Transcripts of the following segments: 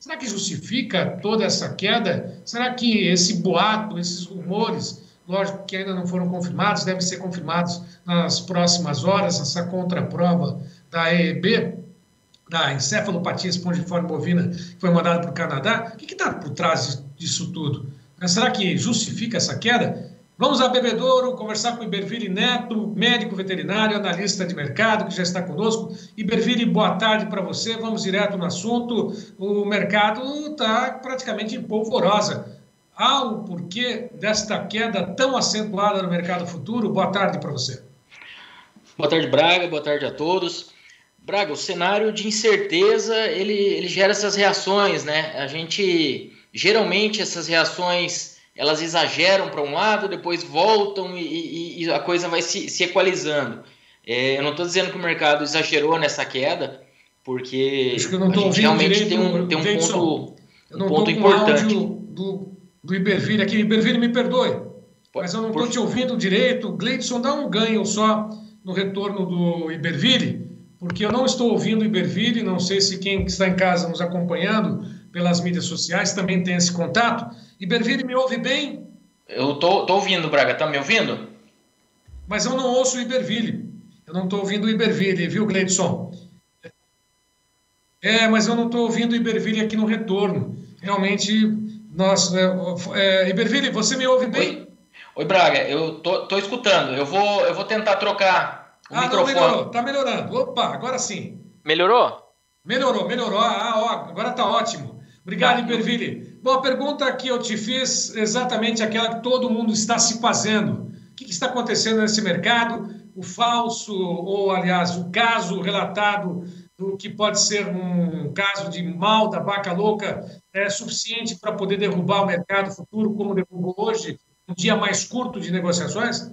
Será que justifica toda essa queda? Será que esse boato, esses rumores, lógico que ainda não foram confirmados, devem ser confirmados nas próximas horas, essa contraprova da EEB, da encefalopatia espongiforme bovina, que foi mandada para o Canadá? O que está por trás disso tudo? Será que justifica essa queda? Vamos a Bebedouro conversar com Iberville Neto, médico veterinário, analista de mercado, que já está conosco. Iberville, boa tarde para você. Vamos direto no assunto. O mercado está praticamente em polvorosa. Há o porquê desta queda tão acentuada no mercado futuro? Boa tarde para você. Boa tarde, Braga. Boa tarde a todos. Braga, o cenário de incerteza, ele gera essas reações, né? Geralmente, essas reações, elas exageram para um lado, depois voltam e a coisa vai se equalizando. Eu não estou dizendo que o mercado exagerou nessa queda, porque acho que eu não a gente realmente direito, tem um ponto com importante. Áudio do Iberville aqui. Iberville, me perdoe, mas eu não estou te ouvindo direito. Gleidson, dá um ganho só no retorno do Iberville, porque eu não estou ouvindo o Iberville, não sei se quem está em casa nos acompanhando pelas mídias sociais também tem esse contato. Iberville, me ouve bem? Eu tô ouvindo, Braga, tá me ouvindo? Mas eu não ouço o Iberville. Eu não estou ouvindo o Iberville, viu, Gleidson? Mas eu não estou ouvindo o Iberville aqui no retorno. Realmente, Iberville, você me ouve bem? Oi, Braga, eu tô escutando. Eu vou tentar trocar o microfone. Não, melhorou, tá melhorando. Opa, agora sim. Melhorou? Melhorou. Agora tá ótimo. Obrigado, Iberville. Bom, a pergunta que eu te fiz, exatamente aquela que todo mundo está se fazendo. O que está acontecendo nesse mercado? O falso, ou aliás, o caso relatado do que pode ser um caso de mal da vaca louca é suficiente para poder derrubar o mercado futuro, como derrubou hoje, um dia mais curto de negociações?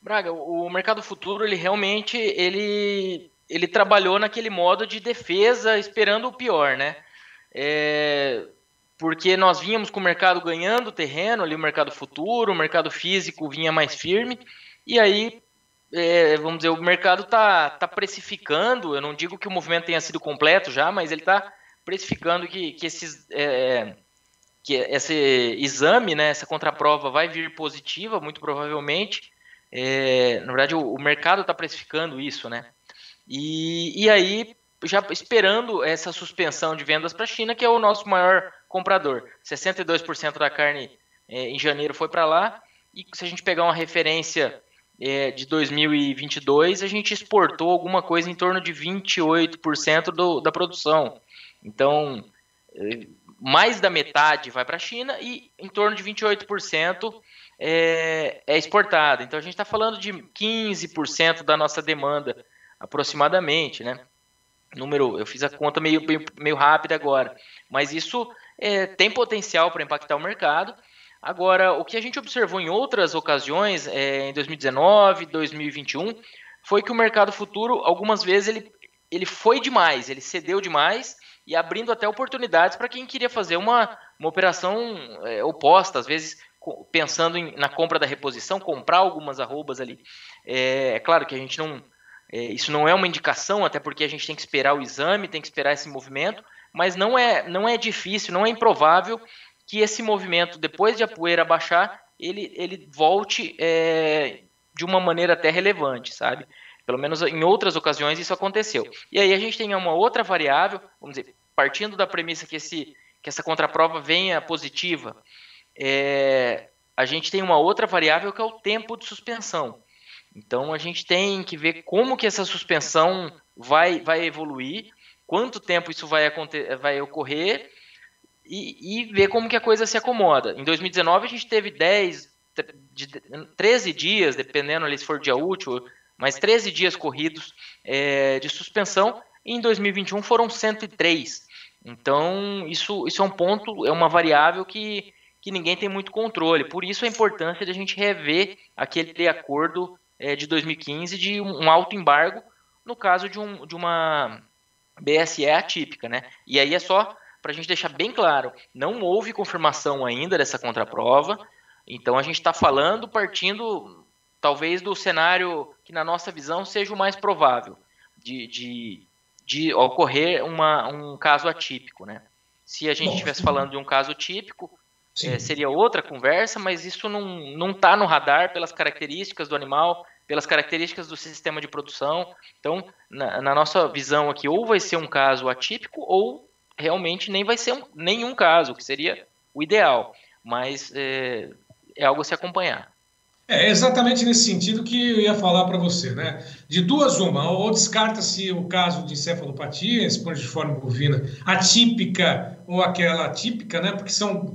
Braga, o mercado futuro, ele realmente ele trabalhou naquele modo de defesa, esperando o pior, né? Porque nós vínhamos com o mercado ganhando terreno, ali o mercado futuro, o mercado físico vinha mais firme, e aí, vamos dizer, o mercado está precificando, eu não digo que o movimento tenha sido completo já, mas ele está precificando que esse exame, né, essa contraprova vai vir positiva, muito provavelmente. Na verdade, o mercado está precificando isso, né? E aí, já esperando essa suspensão de vendas para a China, que é o nosso maior comprador. 62% da carne em janeiro foi para lá, e se a gente pegar uma referência de 2022, a gente exportou alguma coisa em torno de 28% da produção. Então, mais da metade vai para a China e em torno de 28% é exportado. Então, a gente está falando de 15% da nossa demanda, aproximadamente, né? Eu fiz a conta meio rápida agora, mas isso tem potencial para impactar o mercado. Agora, o que a gente observou em outras ocasiões, em 2019, 2021, foi que o mercado futuro, algumas vezes, ele foi demais, ele cedeu demais, e abrindo até oportunidades para quem queria fazer uma operação oposta, às vezes pensando na compra da reposição, comprar algumas arrobas ali. É claro que a gente não... isso não é uma indicação, até porque a gente tem que esperar o exame, tem que esperar esse movimento, mas não é difícil, não é improvável que esse movimento, depois de a poeira baixar, ele volte de uma maneira até relevante, sabe? Pelo menos em outras ocasiões isso aconteceu. E aí a gente tem uma outra variável, vamos dizer, partindo da premissa que essa contraprova venha positiva, a gente tem uma outra variável que é o tempo de suspensão. Então a gente tem que ver como que essa suspensão vai evoluir, quanto tempo isso vai ocorrer e ver como que a coisa se acomoda. Em 2019 a gente teve 13 dias, dependendo ali se for dia útil, mas 13 dias corridos de suspensão, e em 2021 foram 103. Então isso é um ponto, é uma variável que ninguém tem muito controle. Por isso a importância de a gente rever aquele acordo de 2015 de um alto embargo, no caso de uma BSE atípica, né? E aí é só para a gente deixar bem claro, não houve confirmação ainda dessa contraprova, então a gente está partindo talvez do cenário que na nossa visão seja o mais provável de ocorrer um caso atípico, né? Se a gente Bom, estivesse falando de um caso típico, sim. seria outra conversa, mas isso não está no radar pelas características do animal, pelas características do sistema de produção. Então, na nossa visão aqui, ou vai ser um caso atípico, ou realmente nem vai ser nenhum caso, que seria o ideal. Mas é algo a se acompanhar. É exatamente nesse sentido que eu ia falar para você, né? De duas, uma, ou descarta-se o caso de encefalopatia, espongiforme bovina, atípica ou aquela típica, né? Porque são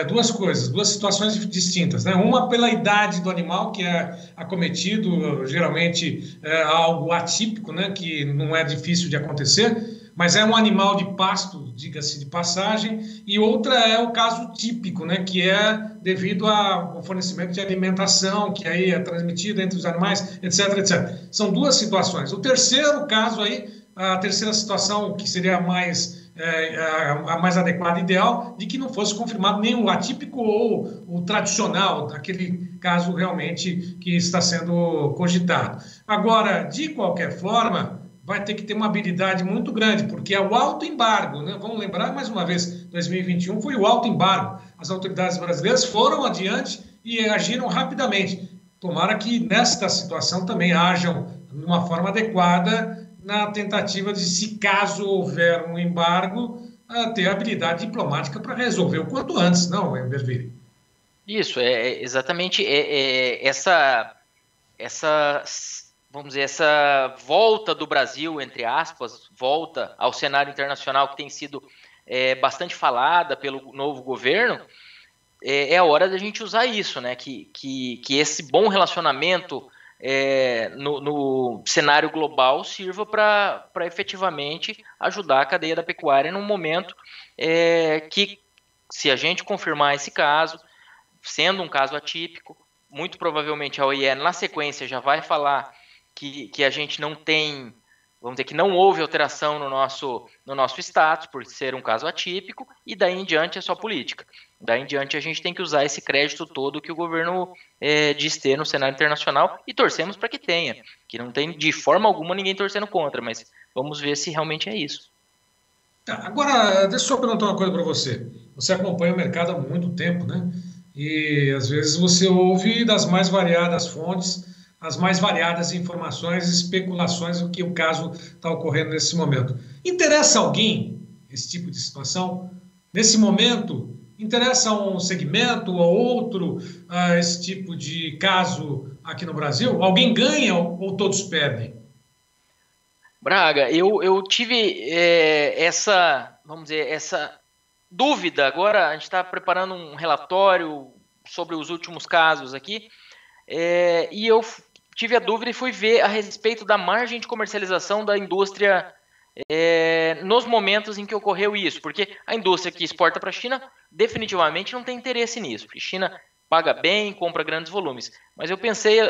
duas coisas, duas situações distintas, né? Uma pela idade do animal, que é acometido, geralmente algo atípico, né? Que não é difícil de acontecer, mas é um animal de pasto, diga-se de passagem, e outra é o caso típico, né, que é devido ao fornecimento de alimentação, que aí é transmitido entre os animais, etc, etc. São duas situações. O terceiro caso aí, a terceira situação, que seria a mais adequada e ideal, de que não fosse confirmado nem o atípico ou o tradicional, aquele caso realmente que está sendo cogitado. Agora, de qualquer forma, vai ter que ter uma habilidade muito grande, porque é o alto embargo, né? Vamos lembrar mais uma vez, 2021 foi o alto embargo. As autoridades brasileiras foram adiante e agiram rapidamente. Tomara que nesta situação também hajam de uma forma adequada na tentativa de, se caso houver um embargo, ter habilidade diplomática para resolver o quanto antes, não, Emberville? Isso, exatamente essa vamos dizer, essa volta do Brasil, entre aspas, volta ao cenário internacional que tem sido bastante falada pelo novo governo, é a hora da gente usar isso, né? Que esse bom relacionamento no cenário global sirva para efetivamente ajudar a cadeia da pecuária num momento que, se a gente confirmar esse caso, sendo um caso atípico, muito provavelmente a OIE, na sequência, já vai falar que a gente não tem, vamos dizer, que não houve alteração no nosso status, por ser um caso atípico, e daí em diante é só política. Daí em diante a gente tem que usar esse crédito todo que o governo diz ter no cenário internacional, e torcemos para que tenha, que não tem de forma alguma ninguém torcendo contra, mas vamos ver se realmente é isso. Tá, agora, deixa eu só perguntar uma coisa para você. Você acompanha o mercado há muito tempo, né? E às vezes você ouve das mais variadas fontes, as mais variadas informações, especulações do que o caso está ocorrendo nesse momento. Interessa alguém esse tipo de situação? Nesse momento, interessa um segmento ou outro esse tipo de caso aqui no Brasil? Alguém ganha ou todos perdem? Braga, eu tive vamos dizer, essa dúvida. Agora a gente está preparando um relatório sobre os últimos casos aqui, e eu tive a dúvida e fui ver a respeito da margem de comercialização da indústria nos momentos em que ocorreu isso, porque a indústria que exporta para a China definitivamente não tem interesse nisso, porque a China paga bem, compra grandes volumes. Mas eu pensei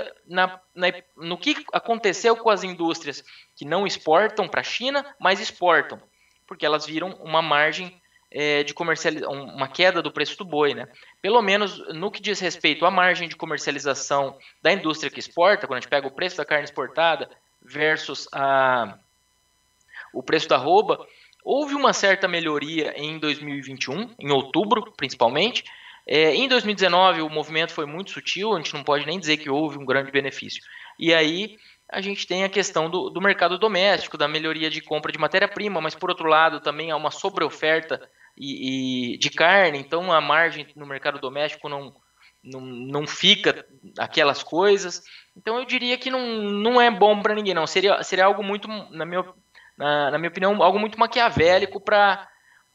no que aconteceu com as indústrias que não exportam para a China, mas exportam, porque elas viram uma margem de comercialização, uma queda do preço do boi, né? Pelo menos no que diz respeito à margem de comercialização da indústria que exporta, quando a gente pega o preço da carne exportada versus o preço da arroba, houve uma certa melhoria em 2021, em outubro principalmente. Em 2019 o movimento foi muito sutil, a gente não pode nem dizer que houve um grande benefício. E aí a gente tem a questão do mercado doméstico, da melhoria de compra de matéria-prima, mas por outro lado também há uma sobreoferta de carne, então a margem no mercado doméstico não fica aquelas coisas. Então eu diria que não é bom para ninguém, não. Seria algo muito, na minha opinião, algo muito maquiavélico para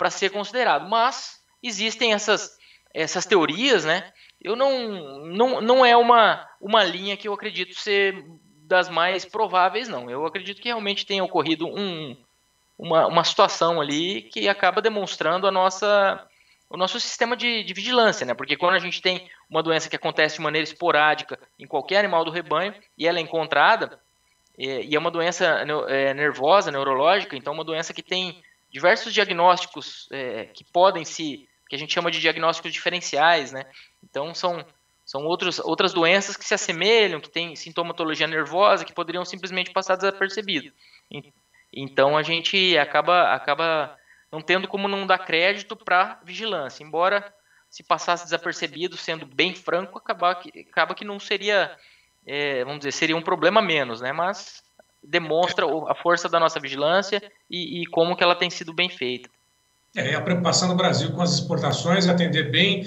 ser considerado. Mas existem essas teorias, né? Não é uma linha que eu acredito ser das mais prováveis, não. Eu acredito que realmente tenha ocorrido uma situação ali que acaba demonstrando o nosso sistema de vigilância, né? Porque quando a gente tem uma doença que acontece de maneira esporádica em qualquer animal do rebanho e ela é encontrada, e é uma doença nervosa, neurológica, então uma doença que tem diversos diagnósticos que a gente chama de diagnósticos diferenciais, né? Então são outras doenças que se assemelham, que têm sintomatologia nervosa, que poderiam simplesmente passar desapercebido. Então a gente acaba não tendo como não dar crédito para vigilância, embora se passasse desapercebido, sendo bem franco, acaba que não seria, vamos dizer, seria um problema menos, né? Mas demonstra a força da nossa vigilância e como que ela tem sido bem feita. A preocupação do Brasil com as exportações é atender bem,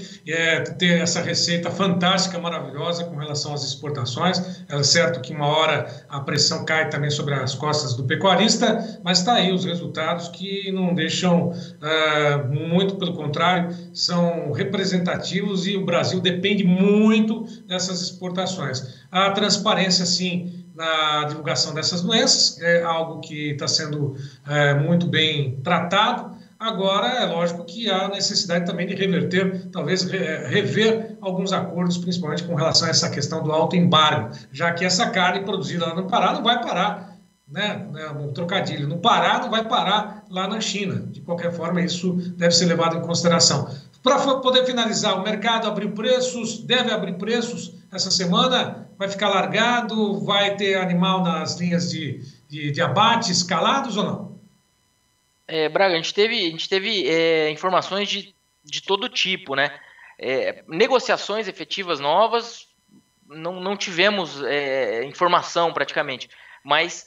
ter essa receita fantástica, maravilhosa com relação às exportações. É certo que uma hora a pressão cai também sobre as costas do pecuarista, mas está aí os resultados que não deixam, muito pelo contrário, são representativos e o Brasil depende muito dessas exportações. A transparência, sim, na divulgação dessas doenças é algo que está sendo muito bem tratado. Agora, é lógico que há necessidade também de reverter, talvez rever alguns acordos, principalmente com relação a essa questão do alto embargo, já que essa carne produzida lá no Pará não vai parar, né? Um trocadilho, no Pará não vai parar lá na China. De qualquer forma, isso deve ser levado em consideração. Para poder finalizar, o mercado abriu preços, deve abrir preços essa semana, vai ficar largado, vai ter animal nas linhas de abate escalados ou não? Braga, a gente teve informações de todo tipo, né? Negociações efetivas novas, não tivemos informação praticamente, mas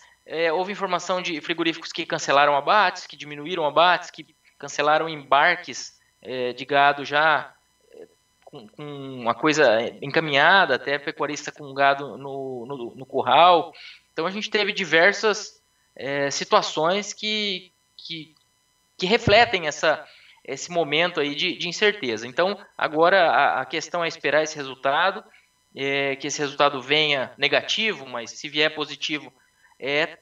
houve informação de frigoríficos que cancelaram abates, que diminuíram abates, que cancelaram embarques de gado já com uma coisa encaminhada, até pecuarista com gado no curral. Então a gente teve diversas situações que refletem esse momento aí de incerteza. Então, agora a questão é esperar esse resultado, que esse resultado venha negativo, mas se vier positivo,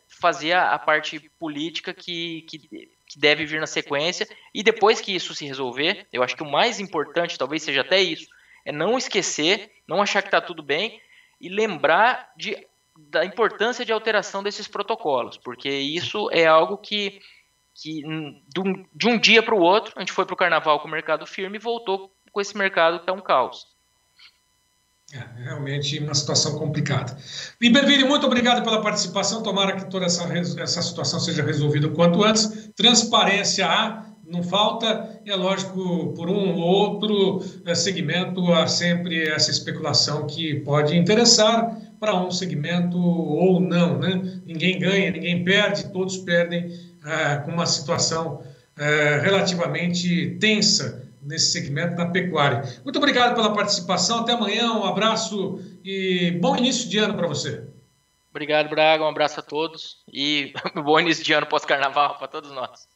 fazer a parte política que deve vir na sequência, e depois que isso se resolver, eu acho que o mais importante, talvez seja até isso, é não esquecer, não achar que está tudo bem, e lembrar da importância de alteração desses protocolos, porque isso é algo que de um dia para o outro, a gente foi para o carnaval com o mercado firme e voltou com esse mercado que está um caos. Realmente uma situação complicada. Iberville, muito obrigado pela participação. Tomara que toda essa situação seja resolvida o quanto antes. Transparência não falta. É lógico, por um ou outro segmento, há sempre essa especulação que pode interessar para um segmento ou não, né? Ninguém ganha, ninguém perde, todos perdem com uma situação relativamente tensa nesse segmento da pecuária. Muito obrigado pela participação, até amanhã, um abraço e bom início de ano para você. Obrigado, Braga, um abraço a todos e bom início de ano pós-carnaval para todos nós.